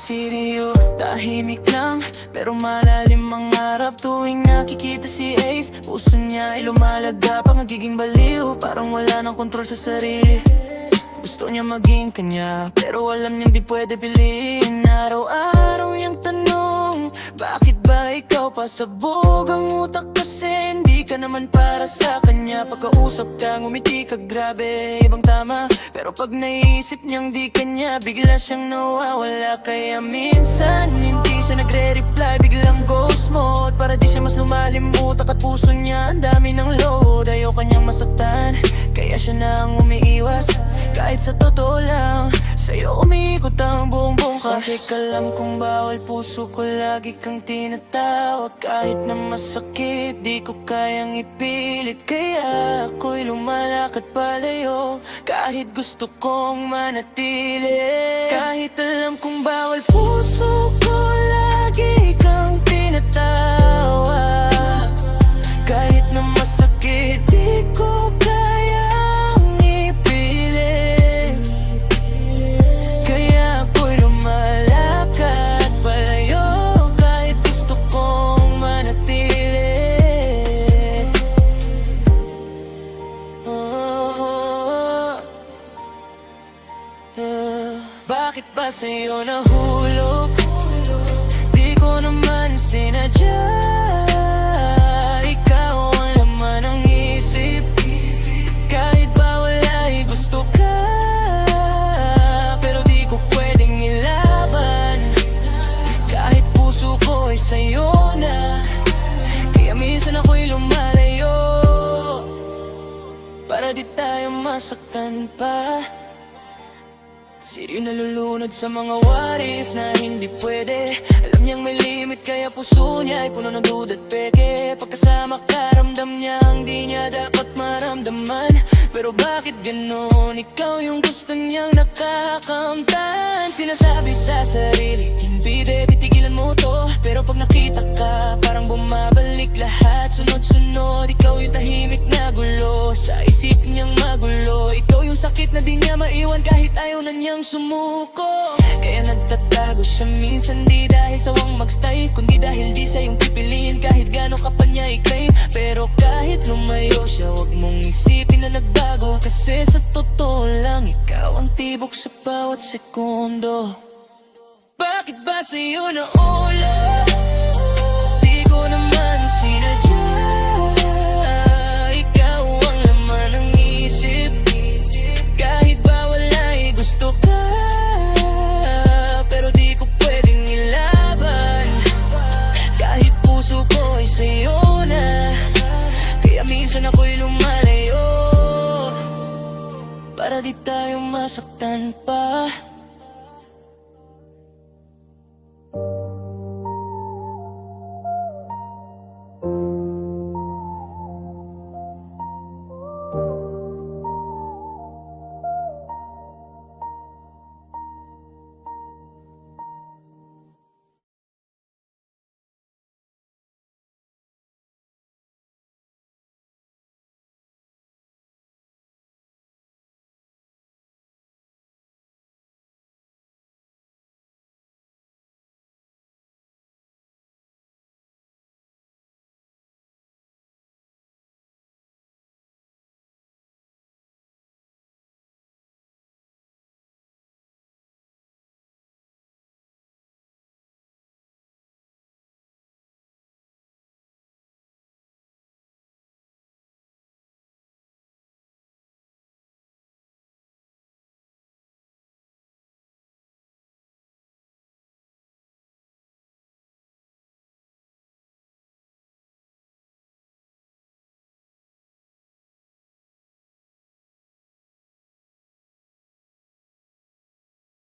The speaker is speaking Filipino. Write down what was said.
siriyo. Tahimik lang, pero malalim ang harap. Tuwing nakikita si Ace, puso niya ay lumalagap. Ang nagiging baliw, parang wala ng kontrol sa sarili. Gusto niya maging kanya, pero alam niyang di pwede piliin. Araw-araw niyang tanong, bakit ba ikaw pasabog ang utak? Kasi hindi ka naman para sa kanya. Pagkausap ka, ngumiti ka, grabe, ibang tama. Pero pag naisip niyang di kanya, bigla siyang nawawala. Kaya minsan, hindi siya nagre-reply, biglang ghost mode. Para di siya mas lumalim utak at puso niya, ang dami ng load. Ayaw kanyang masaktan, kaya siya na ang umiiwas. Kahit sa totoo lang, sa'yo umiikot ang buong bungkas. Kasi alam kong bawal, puso ko lagi kang tinatawag. Kahit na masakit, di ko kayang ipilit. Kaya ako'y lumalakad palayo, kahit gusto kong manatili. Kahit alam kong bawal, puso ko lagi kang tinatawag. Kahit na masakit, di ko kayang ipilit. Kaya ako'y lumalakad palayo, kahit gusto kong manatili. Bakit ba sa'yo nahulog? Di ko naman sinadya. Ikaw ang laman ng isip, kahit bawal ay gusto ka. Pero di ko pwedeng ilaban, kahit puso ko ay sa'yo na. Kaya minsan ako'y lumalayo, para di tayo masaktan pa. Siriyo nalulunod sa mga what if na hindi pwede. Alam niyang may limit, kaya puso niya ay puno ng duda at peke. Pagkasama ka, ramdam niya ang di niya dapat maramdaman. Pero bakit ganon? Ikaw yung gusto niyang nakakamtan. Sinasabi sa sarili, hindi de, titigilan mo to. Pero pag nakita ka, parang bumabalik lahat. Sunod-sunod, ikaw yung tahimik na gulo. Sa isip niyang magulo, ikaw yung sakit na di niya maiwan kahit ayaw na niyang sumuko. Kaya nagtatago siya minsan, di dahil sawang magstay, kundi dahil di siya yung pipiliin kahit gano'n ka pa niya i-claim. Pero kahit lumayo siya, wag mong isipin na nagbago. Kasi sa totoo lang, ikaw ang tibok sa bawat sekundo. Bakit ba sa'yo naulog? Di ko naman sinadya. Ikaw ang laman ng isip, kahit bawal ay gusto ka. Pero di ko pwedeng ilaban, kahit puso ko ay sa'yo na. Kaya minsan ako'y lumalayo, para di tayo masaktan pa.